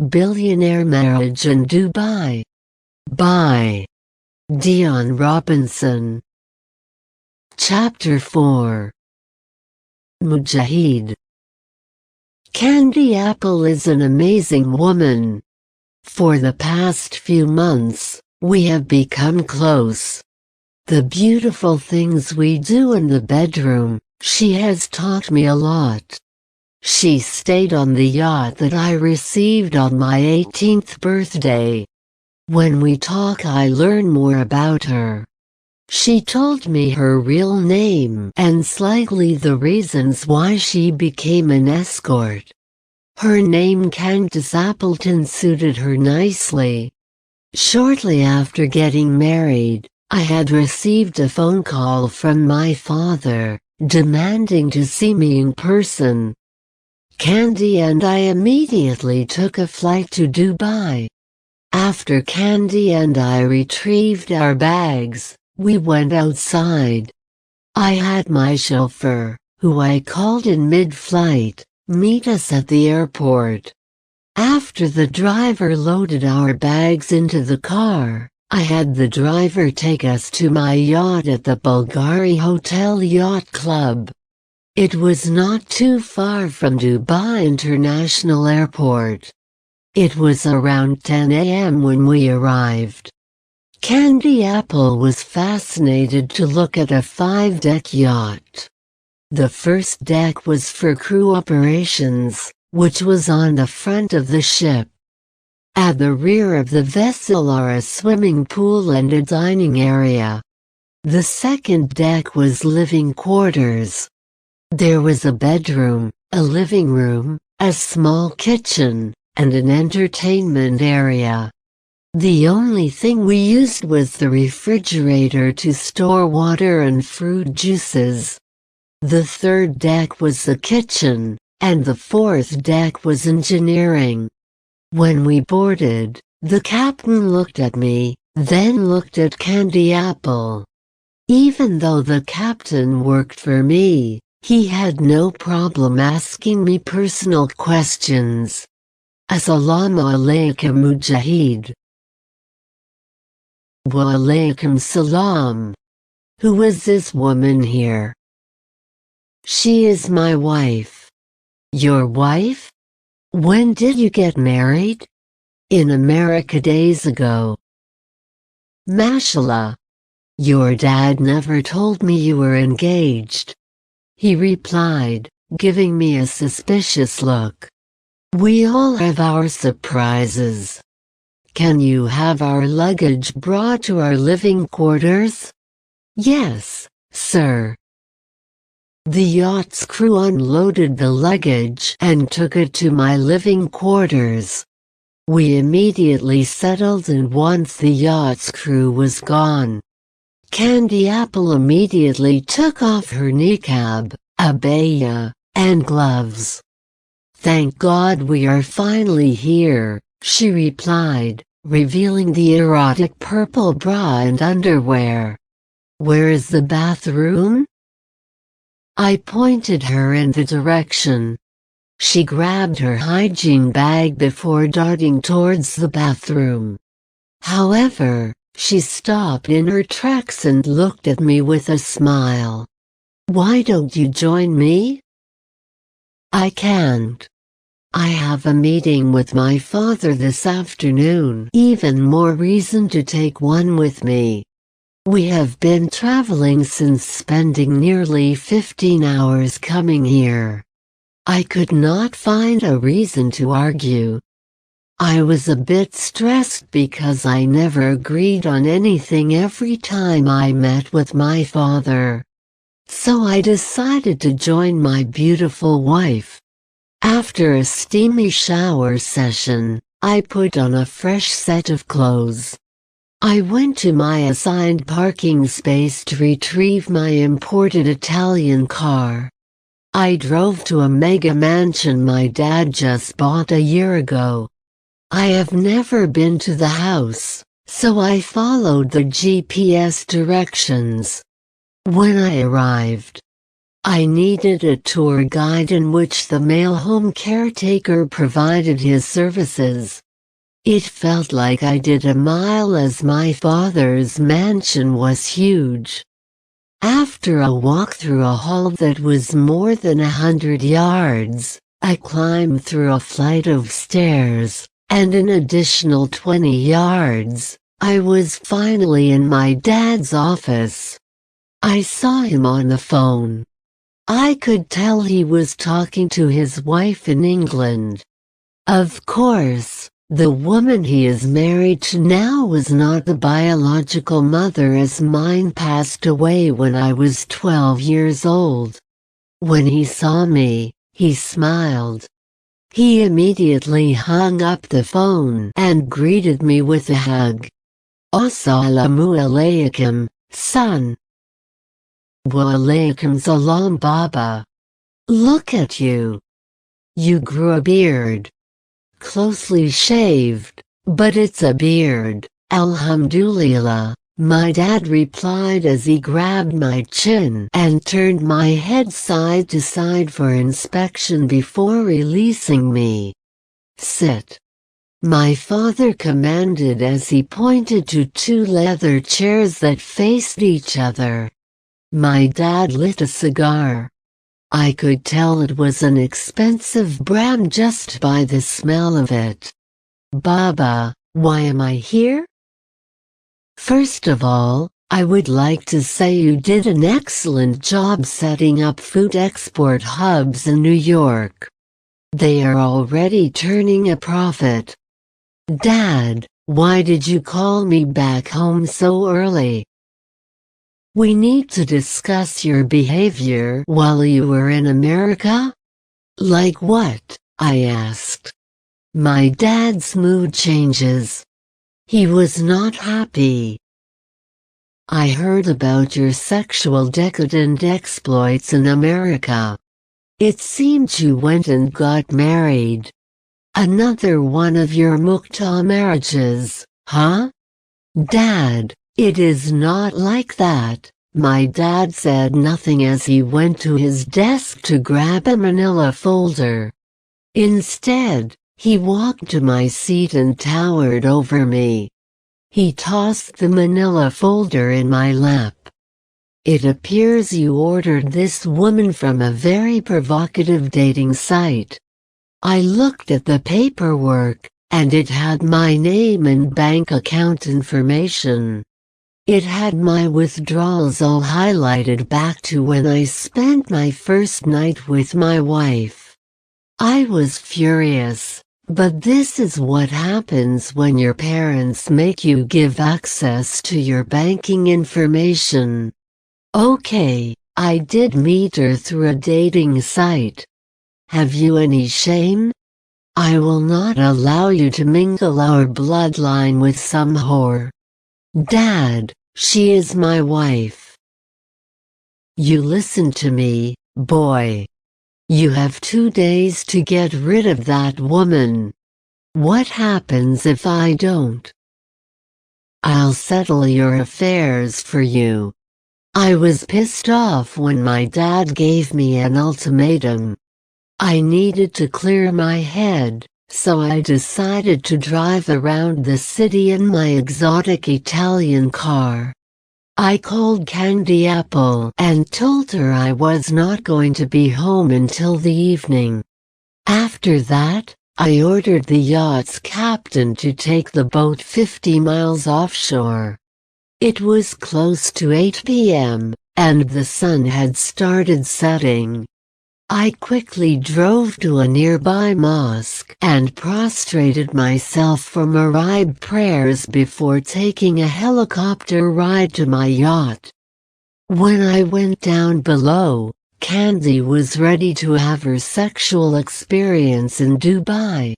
Billionaire Marriage in Dubai. By Dion Robinson. Chapter 4. Mujahid. Kandi Apple is an amazing woman. For the past few months, we have become close. The beautiful things we do in the bedroom, she has taught me a lot. She stayed on the yacht that I received on my 18th birthday. When we talk, I learn more about her. She told me her real name and slightly the reasons why she became an escort. Her name Kandi Apple suited her nicely. Shortly after getting married, I had received a phone call from my father, demanding to see me in person. Kandi and I immediately took a flight to Dubai. After Kandi and I retrieved our bags, we went outside. I had my chauffeur, who I called in mid-flight, meet us at the airport. After the driver loaded our bags into the car, I had the driver take us to my yacht at the Bulgari Hotel Yacht Club. It was not too far from Dubai International Airport. It was around 10 a.m. when we arrived. Kandi Apple was fascinated to look at a 5-deck yacht. The first deck was for crew operations, which was on the front of the ship. At the rear of the vessel are a swimming pool and a dining area. The second deck was living quarters. There was a bedroom, a living room, a small kitchen, and an entertainment area. The only thing we used was the refrigerator to store water and fruit juices. The third deck was the kitchen, and the fourth deck was engineering. When we boarded, the captain looked at me, then looked at Kandi Apple. Even though the captain worked for me, he had no problem asking me personal questions. Assalamu alaikum Mujahid. Wa alaikum salam. Who is this woman here? She is my wife. Your wife? When did you get married? In America days ago. Mashallah. Your dad never told me you were engaged. He replied, giving me a suspicious look. We all have our surprises. Can you have our luggage brought to our living quarters? Yes, sir. The yacht's crew unloaded the luggage and took it to my living quarters. We immediately settled, and once the yacht's crew was gone, Kandi Apple immediately took off her niqab, abaya, and gloves. Thank God we are finally here, she replied, revealing the erotic purple bra and underwear. Where is the bathroom? I pointed her in the direction. She grabbed her hygiene bag before darting towards the bathroom. However, she stopped in her tracks and looked at me with a smile. Why don't you join me? I can't. I have a meeting with my father this afternoon. Even more reason to take one with me. We have been traveling since, spending nearly 15 hours coming here. I could not find a reason to argue. I was a bit stressed because I never agreed on anything every time I met with my father. So I decided to join my beautiful wife. After a steamy shower session, I put on a fresh set of clothes. I went to my assigned parking space to retrieve my imported Italian car. I drove to a mega mansion my dad just bought a year ago. I have never been to the house, so I followed the GPS directions. When I arrived, I needed a tour guide in which the male home caretaker provided his services. It felt like I did a mile as my father's mansion was huge. After a walk through a hall that was more than 100 yards, I climbed through a flight of stairs, and an additional 20 yards, I was finally in my dad's office. I saw him on the phone. I could tell he was talking to his wife in England. Of course, the woman he is married to now was not the biological mother, as mine passed away when I was 12 years old. When he saw me, he smiled. He immediately hung up the phone and greeted me with a hug. Assalamu alaikum, son. Wa alaikum salam, Baba. Look at you. You grew a beard. Closely shaved, but it's a beard, alhamdulillah, my dad replied as he grabbed my chin and turned my head side to side for inspection before releasing me. Sit. My father commanded as he pointed to two leather chairs that faced each other. My dad lit a cigar. I could tell it was an expensive brand just by the smell of it. Baba, why am I here? First of all, I would like to say you did an excellent job setting up food export hubs in New York. They are already turning a profit. Dad, why did you call me back home so early? We need to discuss your behavior while you were in America? Like what? I asked. My dad's mood changes. He was not happy. I heard about your sexual decadent exploits in America. It seemed you went and got married. Another one of your mukta marriages, huh? Dad, it is not like that. My dad said nothing as he went to his desk to grab a manila folder. Instead, he walked to my seat and towered over me. He tossed the manila folder in my lap. It appears you ordered this woman from a very provocative dating site. I looked at the paperwork, and it had my name and bank account information. It had my withdrawals all highlighted back to when I spent my first night with my wife. I was furious, but this is what happens when your parents make you give access to your banking information. Okay, I did meet her through a dating site. Have you any shame? I will not allow you to mingle our bloodline with some whore. Dad, she is my wife. You listen to me, boy. You have 2 days to get rid of that woman. What happens if I don't? I'll settle your affairs for you. I was pissed off when my dad gave me an ultimatum. I needed to clear my head, so I decided to drive around the city in my exotic Italian car. I called Kandi Apple and told her I was not going to be home until the evening. After that, I ordered the yacht's captain to take the boat 50 miles offshore. It was close to 8 p.m., and the sun had started setting. I quickly drove to a nearby mosque and prostrated myself for Maghrib prayers before taking a helicopter ride to my yacht. When I went down below, Kandi was ready to have her sexual experience in Dubai.